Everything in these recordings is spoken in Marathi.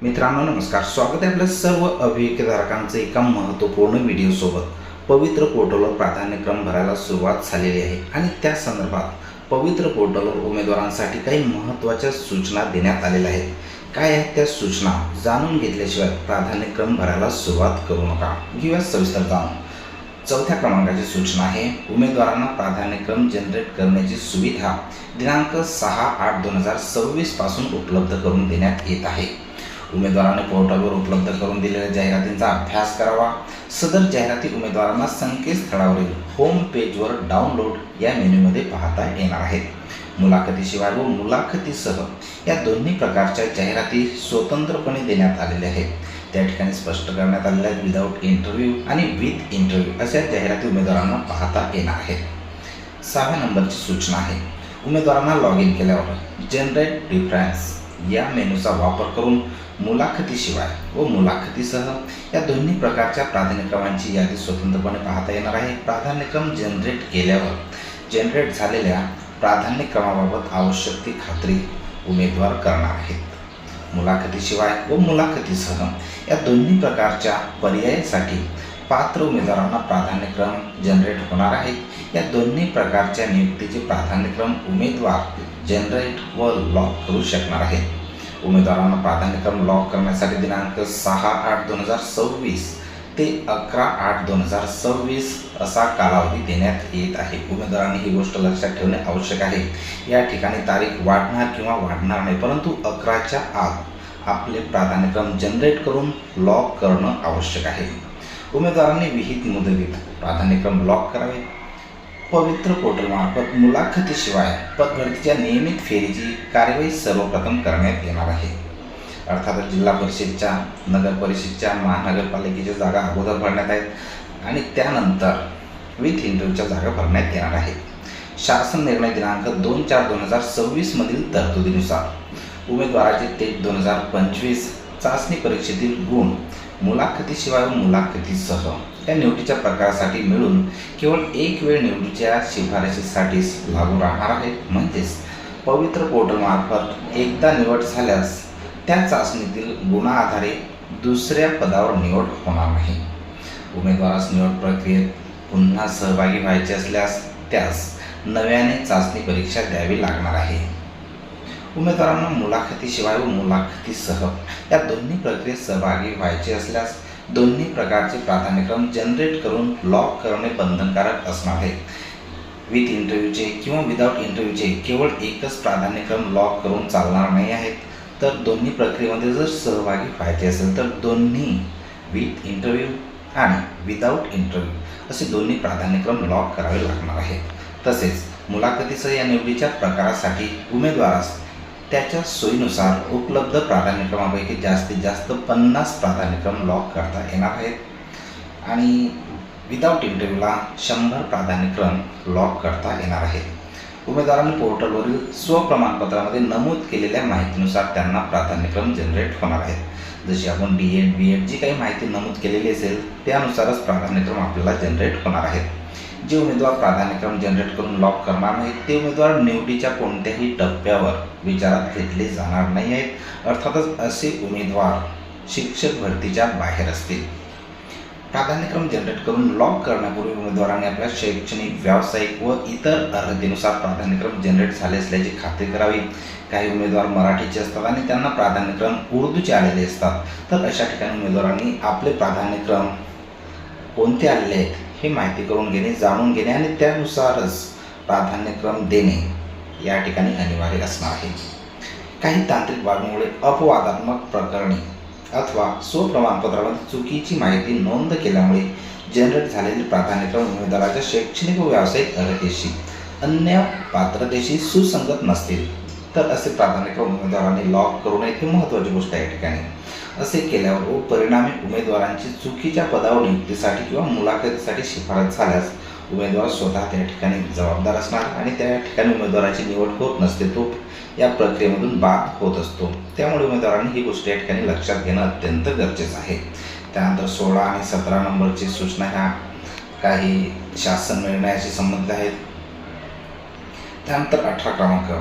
मित्रांनो नमस्कार, स्वागत आहे आपल्या सर्व अभियोग्यधारकांचे एका महत्त्वपूर्ण व्हिडिओसोबत. पवित्र पोर्टलवर प्राधान्यक्रम भरायला सुरुवात झालेली आहे आणि त्या संदर्भात पवित्र पोर्टलवर उमेदवारांसाठी काही महत्त्वाच्या सूचना देण्यात आलेल्या आहेत. काय आहेत त्या सूचना जाणून घेतल्याशिवाय प्राधान्यक्रम भरायला सुरुवात करू नका. घेऊया सविस्तर जाणून. चौथ्या क्रमांकाची सूचना आहे, उमेदवारांना प्राधान्यक्रम जनरेट करण्याची सुविधा दिनांक 6/8/2026 पासून उपलब्ध करून देण्यात येत आहे. उमेदवारांनी पोर्टलवर उपलब्ध करून दिलेल्या जाहिरातींचा अभ्यास करावा. सदर जाहिराती उमेदवारांना संकेतस्थळावरील होम पेजवर डाउनलोड या मेन्यूमध्ये पाहता येणार आहेत. मुलाखतीशिवाय व मुलाखतीसह या दोन्ही प्रकारच्या जाहिराती स्वतंत्रपणे देण्यात आलेल्या आहेत. त्या ठिकाणी स्पष्ट करण्यात आलेल्या विदाऊट इंटरव्ह्यू आणि विथ इंटरव्ह्यू अशा जाहिराती उमेदवारांना पाहता येणार आहेत. 6व्या नंबरची सूचना आहे, उमेदवारांना लॉग इन केल्यावर जनरेट प्रिफरन्स या मेनूचा वापर करून मुलाखतीशिवाय व मुलाखतीसह या दोन्ही प्रकारच्या प्राधान्यक्रमांची यादी स्वतंत्रपणे पाहता येणार आहे. प्राधान्यक्रम जनरेट केल्यावर जनरेट झालेल्या प्राधान्यक्रमाबाबत आवश्यक ती खात्री उमेदवार करणार आहेत. मुलाखतीशिवाय व मुलाखतीसह या दोन्ही प्रकारच्या पर्यायासाठी पात्र उमेदवारांना प्राधान्यक्रम जनरेट होणार आहेत. या दोन्ही प्रकारच्या नियुक्तीचे प्राधान्यक्रम उमेदवार जनरेट व लॉक करू शकणार आहेत. उमेदवारांना प्राधान्यक्रम लॉक करण्यासाठी दिनांक 6/8/2026 ते 11/8/2026 असा कालावधी देण्यात येत आहे. उमेदवारांनी ही गोष्ट लक्षात ठेवणे आवश्यक आहे. या ठिकाणी तारीख वाढणार किंवा वाढणार नाही, परंतु 11च्या आत आपले प्राधान्यक्रम जनरेट करून लॉक करणं आवश्यक आहे. उमेदवारांनी विहित मुदतीत प्राधान्यक्रम लॉक करावे. पवित्र पोर्टलमार्फत मुलाखतीशिवाय पदभरतीच्या नियमित फेरीची कार्यवाही सर्वप्रथम करण्यात येणार आहे. अर्थातच जिल्हा परिषदच्या, नगर परिषदच्या, महानगरपालिकेच्या जागा अगोदर भरण्यात आहेत आणि त्यानंतर विथ इंटरव्ह्यूच्या जागा भरण्यात येणार आहेत. शासन निर्णय दिनांक 2/4/2026 मधील तरतुदीनुसार उमेदवाराचे टेट 2025 चाचणी परीक्षेतील गुण मुलाखतीशिवाय व मुलाखतीसह या निवडीच्या प्रकारासाठी मिळून केवळ एक वेळ निवडीच्या शिफारशीसाठीच लागू राहणार आहे. म्हणजेच पवित्र पोर्टलमार्फत एकदा निवड झाल्यास त्या चाचणीतील गुणाआधारे दुसऱ्या पदावर निवड होणार नाही. उमेदवारास निवड प्रक्रियेत पुन्हा सहभागी व्हायचे असल्यास त्यास नव्याने चाचणी परीक्षा द्यावी लागणार आहे. उमेदवारांना मुलाखतीशिवाय व मुलाखतीसह या दोन्ही प्रक्रियेत सहभागी व्हायचे असल्यास दोन्ही प्रकारचे प्राधान्यक्रम जनरेट करून लॉक करणे बंधनकारक असणार आहे. विथ इंटरव्ह्यूचे किंवा विदाऊट इंटरव्ह्यूचे केवळ एकच प्राधान्यक्रम लॉक करून चालणार नाही आहेत. तर दोन्ही प्रक्रियेमध्ये जर सहभागी व्हायचे असेल तर दोन्ही विथ इंटरव्ह्यू आणि विदाऊट इंटरव्ह्यू असे दोन्ही प्राधान्यक्रम लॉक करावे लागणार आहेत. तसेच मुलाखतीसह या निवडीच्या प्रकारासाठी उमेदवारास त्याच्या सोयीनुसार उपलब्ध प्राधान्यक्रमापैकी जास्तीत जास्त 50 प्राधान्यक्रम लॉक करता येणार आहेत आणि विदाऊट इंटरव्ह्यूला 100 प्राधान्यक्रम लॉक करता येणार आहेत. उमेदवारांनी पोर्टलवरील स्वप्रमाणपत्रामध्ये नमूद केलेल्या माहितीनुसार त्यांना प्राधान्यक्रम जनरेट होणार आहेत. जशी आपण DED, BEd जी काही माहिती नमूद केलेली असेल त्यानुसारच प्राधान्यक्रम आपल्याला जनरेट होणार आहेत. जे उमेदवार प्राधान्यक्रम जनरेट करून लॉक करणार नाहीत ते उमेदवार निवडीच्या कोणत्याही टप्प्यावर विचारात घेतले जाणार नाही आहेत. अर्थातच असे उमेदवार शिक्षक भरतीच्या बाहेर असतील. प्राधान्यक्रम जनरेट करून लॉक करण्यापूर्वी उमेदवारांनी आपल्या शैक्षणिक, व्यावसायिक व इतर अर्हतेनुसार प्राधान्यक्रम जनरेट झाले असल्याची खात्री करावी. काही उमेदवार मराठीचे असतात आणि त्यांना प्राधान्यक्रम उर्दूचे आलेले असतात. तर अशा ठिकाणी उमेदवारांनी आपले प्राधान्यक्रम कोणते आलेले आहेत हे माहिती करून घेणे, जाणून घेणे आणि त्यानुसारच प्राधान्यक्रम देणे या ठिकाणी अनिवार्य असणार आहे. काही तांत्रिक बाबीमुळे अपवादात्मक प्रकरणी अथवा स्वप्रमाणपत्रामध्ये चुकीची माहिती नोंद केल्यामुळे जनरेट झालेले प्राधान्यक्रम उमेदवाराच्या शैक्षणिक व व्यावसायिक अर्हतेशी, अन्य पात्रतेशी सुसंगत नसतील तर असे प्राधान्यक्रम उमेदवारांनी लॉक करू नयेत. ही महत्त्वाची गोष्ट आहे या ठिकाणी. असे केल्यावर व परिणामी उमेदवारांची चुकीच्या पदावर नियुक्तीसाठी किंवा मुलाखतीसाठी शिफारस झाल्यास उमेदवार स्वतः त्या ठिकाणी जबाबदार असणार आणि त्या ठिकाणी उमेदवाराची निवड होत नसते, तो या प्रक्रियेमधून बाद होत असतो. त्यामुळे उमेदवारांनी ही गोष्ट या ठिकाणी लक्षात घेणं अत्यंत गरजेचं आहे. त्यानंतर 16 आणि 17 नंबरची सूचना ह्या काही शासन निर्णयाशी संबंधित आहेत. त्यानंतर 18 क्रमांक,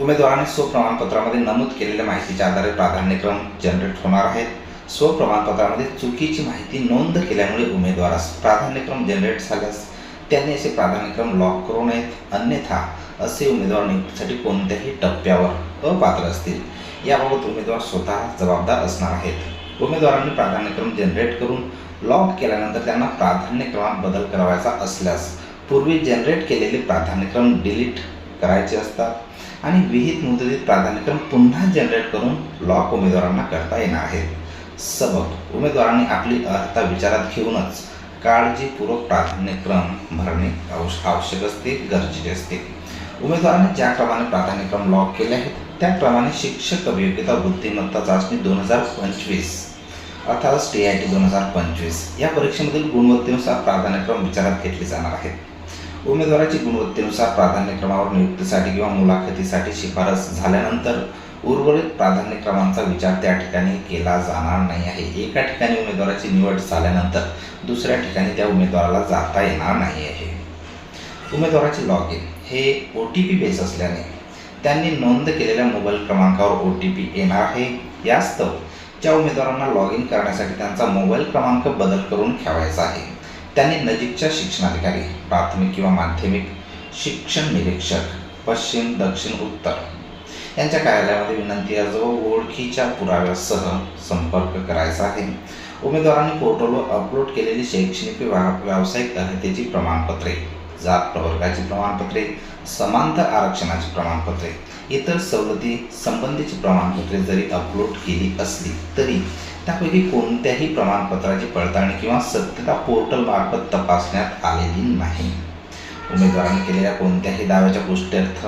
उमेदवारांनी स्वप्रमाणपत्रामध्ये नमूद केलेल्या माहितीच्या आधारे प्राधान्यक्रम जनरेट होणार आहेत। स्वप्रमाणपत्रामध्ये चुकीची माहिती नोंद केल्यामुळे उमेदवारास प्राधान्यक्रम जनरेट झाल्यास त्यांनी असे प्राधान्यक्रम लॉक करू नयेत, अन्यथा असे उमेदवार नियुक्तीसाठी कोणत्याही टप्प्यावर अपात्र असतील। याबाबत उमेदवार स्वतः जबाबदार असणार आहेत। उमेदवारांनी प्राधान्यक्रम जनरेट करून लॉक केल्यानंतर त्यांना प्राधान्यक्रमात बदल करावायचा असल्यास पूर्वी जनरेट केलेले प्राधान्यक्रम डिलीट करायचे असतात आणि विहित मुदतीत प्राधान्यक्रम पुन्हा जनरेट करून लॉक उमेदवारांना करता येणार आहेत। सबब उमेदवारांनी आपली अर्हता विचारात घेऊनच काळजीपूर्वक प्राधान्यक्रम भरणे आवश्यक असते, गरजेचे असते। उमेदवारांनी ज्या क्रमाने प्राधान्यक्रम लॉक केले आहेत त्याप्रमाणे शिक्षक अभियोग्यता बुद्धिमत्ता चाचणी 2025 अर्थात TIT 2025 या परीक्षेमधील गुणवत्तेनुसार प्राधान्यक्रम विचारात घेतले जाणार आहेत। उमेदवाराची गुणवत्तेनुसार प्राधान्यक्रमावर नियुक्तीसाठी किंवा मुलाखतीसाठी शिफारस झाल्यानंतर उर्वरित प्राधान्यक्रमांचा विचार त्या ठिकाणी केला जाणार नाही आहे। एका ठिकाणी उमेदवाराची निवड झाल्यानंतर दुसऱ्या ठिकाणी त्या उमेदवाराला जाता येणार नाही आहे। उमेदवाराचे लॉग इन हे OTP बेस असल्याने त्यांनी नोंद केलेल्या मोबाईल क्रमांकावर OTP येणार आहे। यास्तव ज्या उमेदवारांना लॉग इन करण्यासाठी त्यांचा मोबाईल क्रमांक बदल करून ठेवायचा आहे त्यांनी नजीकच्या शिक्षणाधिकारी, प्राथमिक किंवा माध्यमिक शिक्षण निरीक्षक पश्चिम, दक्षिण, उत्तर यांच्या कार्यालयामध्ये विनंती अर्ज व ओळखीच्या पुराव्यासह संपर्क करायचा आहे। उमेदवारांनी पोर्टलवर अपलोड केलेली शैक्षणिक व व्यावसायिक अर्हतेची प्रमाणपत्रे, जात प्रवर्गाची प्रमाणपत्रे, समांतर आरक्षणाची प्रमाणपत्रे, इतर सवलती संबंधीची प्रमाणपत्रे जरी अपलोड केली असली तरी त्यापैकी कोणत्याही प्रमाणपत्राची पडताळणी किंवा सत्यता पोर्टल मार्फत तपासण्यात आलेली नाही। उमेदवारांनी केलेल्या कोणत्याही दाव्याच्या पुष्ट्यर्थ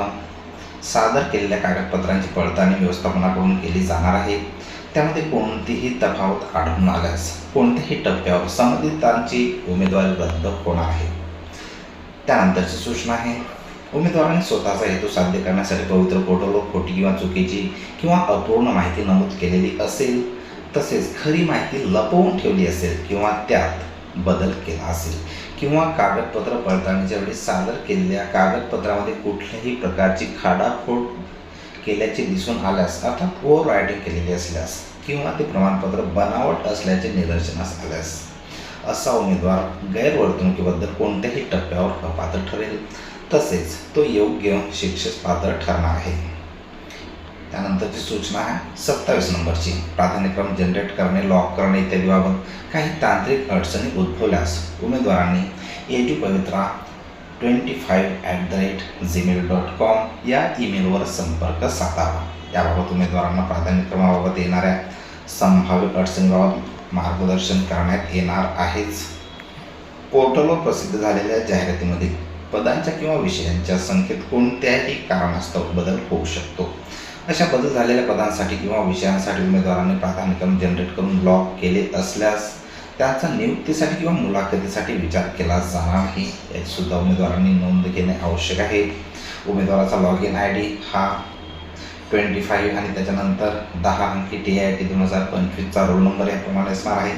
सादर केलेल्या कागदपत्रांची पडताळणी व्यवस्थापनाकडून केली जाणार आहे। त्यामध्ये कोणतीही तफावत आढळून आल्यास कोणत्याही टप्प्यावर संबंधितांची उमेदवारी रद्द होणार आहे। त्यानंतरची सूचना आहे, उमेदवारांनी स्वतःचा हेतू साध्य करण्यासाठी पवित्र पोर्टलवर खोटी किंवा चुकीची किंवा अपूर्ण माहिती नमूद केलेली असेल, तसेच खरी माहिती लपवून ठेवली असेल किंवा त्यात बदल केला असेल किंवा कागदपत्र पडताळणीच्या वेळी सादर केलेल्या कागदपत्रामध्ये कुठल्याही प्रकारची खाडाखोड केल्याचे दिसून आल्यास अर्थात ओव्हर रायटिंग केलेली असल्यास किंवा ते प्रमाणपत्र बनावट असल्याचे निदर्शनास आल्यास असा उमेदवार गैरवर्तणुकीबद्दल कोणत्याही टप्प्यावर अपात्र ठरेल, तसेच तो योग्य शिक्षेस पात्र ठरणार आहे। त्यानंतरची सूचना आहे 27 नंबरची, प्राधान्यक्रम जनरेट करणे, लॉक करणे इत्यादीबाबत काही तांत्रिक अडचणी उद्भवल्यास उमेदवारांनी edupavitra25@gmail.com या ईमेलवर संपर्क साधावा। याबाबत उमेदवारांना प्राधान्यक्रमाबाबत येणाऱ्या संभाव्य अडचणीबाबत मार्गदर्शन करण्यात येणार आहेच। पोर्टलवर प्रसिद्ध झालेल्या जाहिरातीमध्ये पदांच्या किंवा विषयांच्या संख्येत कोणत्याही कारणास्तव बदल होऊ शकतो। अशा बदल झालेल्या पदांसाठी किंवा विषयांसाठी उमेदवारांनी प्राधान्यक्रम जनरेट करून लॉक केले असल्यास त्याचा नियुक्तीसाठी किंवा मुलाखतीसाठी विचार केला जाणार नाही, याची सुद्धा उमेदवारांनी नोंद घेणे आवश्यक आहे। उमेदवाराचा लॉग इन ID हा 25 आणि त्याच्यानंतर 10 अंकी TIT 2025चा रोल नंबर याप्रमाणे असणार आहे।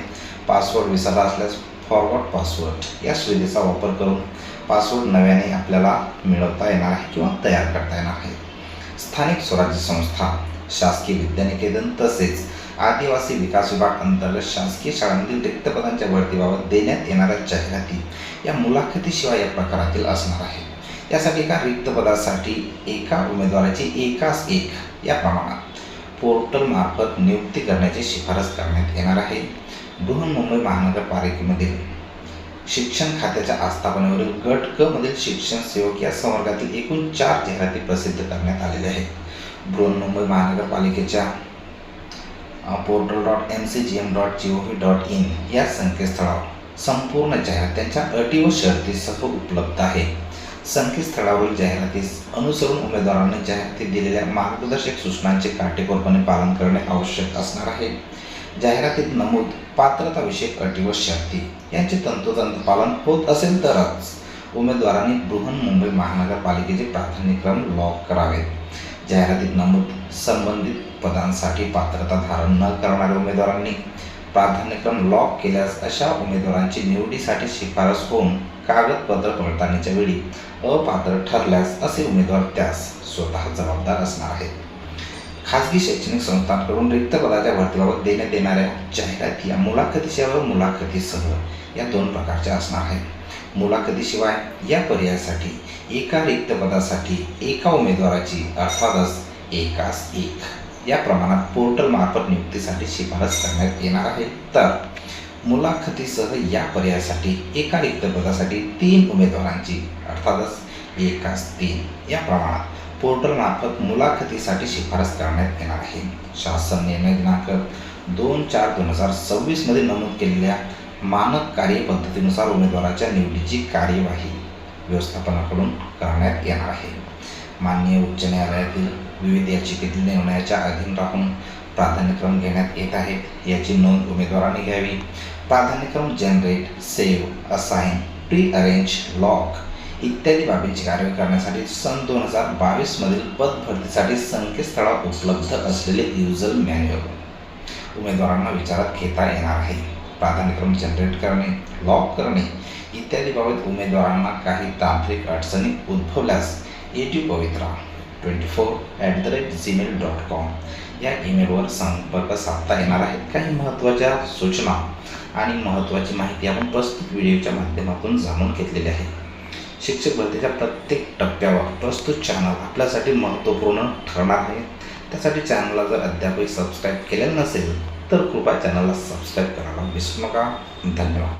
पासवर्ड विसरला असल्यास फॉरवर्ड पासवर्ड या सुविधेचा वापर करून पासवर्ड नव्याने आपल्याला मिळवता येणार आहे किंवा तयार करता येणार आहे। स्थानिक स्वराज्य संस्था, शासकीय विद्यानिकेतन तसेच आदिवासी विकास विभाग अंतर्गत शासकीय शाळांमधील रिक्त पदांच्या भरतीबाबत देण्यात येणाऱ्या जाहिराती या मुलाखतीशिवाय या प्रकारातील असणार आहे। त्यासाठी एका रिक्त पदासाठी एका उमेदवाराची एकास एक या प्रमाणात पोर्टल मार्फत नियुक्ती करण्याची शिफारस करण्यात येणार आहे। बृहन्मुंबई महानगरपालिकेमधील शिक्षण खात्याच्या आस्थापनेवरील गट क मधील शिक्षण सेवक या संवर्गातील एकूण 4 जाहिराती प्रसिद्ध करण्यात आलेल्या आहेत। बृहन्मुंबई महानगरपालिकेच्या portal.mcgm.gov.in या संकेतस्थळावर संपूर्ण जाहिरात त्यांच्या अटी व शर्तीसह उपलब्ध आहे। संकेतस्थळावरील जाहिरातीस अनुसरून उमेदवारांनी जाहिरातीत दिलेल्या मार्गदर्शक सूचनांचे काटेकोरपणे पालन करणे आवश्यक असणार आहे। जाहिरातीत नमूद पात्रताविषयक अटी व शर्ती यांचे तंतोतंत पालन होत असेल तरच उमेदवारांनी बृहन्मुंबई महानगरपालिकेचे प्राधान्यक्रम लॉक करावेत। जाहिरातीत नमूद संबंधित पदांसाठी पात्रता धारण न करणाऱ्या उमेदवारांनी प्राधान्यक्रम लॉक केल्यास अशा उमेदवारांची निवडीसाठी शिफारस होऊन कागदपत्र पडताळणीच्या वेळी अपात्र ठरल्यास असे उमेदवार त्यास स्वतः जबाबदार असणार आहेत. खाजगी शैक्षणिक संस्थांकडून रिक्त पदाच्या भरतीबाबत देण्यात येणाऱ्या जाहिराती या मुलाखतीशिवाय व मुलाखतीसह या 2 प्रकारच्या असणार आहेत. मुलाखतीशिवाय या पर्यायासाठी एका रिक्त पदासाठी एका उमेदवाराची अर्थातच एकास एक या प्रमाणात पोर्टल मार्फत नियुक्तीसाठी शिफारस करण्यात येणार आहे. तर मुलाखतीसह या पर्यायासाठी एका रिक्त पदासाठी 3 उमेदवारांची अर्थातच एकास 3 या प्रमाणात पोर्टल मार्फत मुलाखतीसाठी शिफारस करण्यात येणार आहे. शासन निर्णय दिनांक 2/4/2026 मध्ये नमूद केलेल्या मानक कार्यपद्धतीनुसार उमेदवाराच्या निवडीची कार्यवाही व्यवस्थापनाकडून करण्यात येणार आहे. माननीय उच्च न्यायालयातील विविध याचिकेतील निर्णयाच्या अधीन राहून प्राधान्यक्रम घेण्यात येत आहेत याची नोंद उमेदवारांनी घ्यावी. प्राधान्यक्रम generate, save, assign, pre arrange, lock इत्यादी बाबींची कार्यवाही करण्यासाठी सन 2022 मधील पद भरतीसाठी संकेतस्थळावर उपलब्ध असलेले युजर मॅन्युअल उमेदवारांना विचारात घेता येणार आहे. प्राधान्यक्रम जनरेट करणे, लॉक करणे इत्यादी बाबत उमेदवारांना काही तांत्रिक अडचणी उद्भवल्यास edupavitra24@gmail.com या ईमेलवर संपर्क साधता येणार आहे. काही महत्त्वाच्या सूचना आणि महत्त्वाची माहिती आपण प्रस्तुत व्हिडिओच्या माध्यमातून जाणून घेतलेली आहे. शिक्षक भरतीच्या प्रत्येक टप्प्यावर प्रस्तुत चॅनल आपल्यासाठी महत्त्वपूर्ण ठरणार आहे. त्यासाठी चॅनलला जर अद्यापही सबस्क्राईब केलेलं नसेल तर कृपया चॅनलला सबस्क्राईब करायला विसरू नका. धन्यवाद.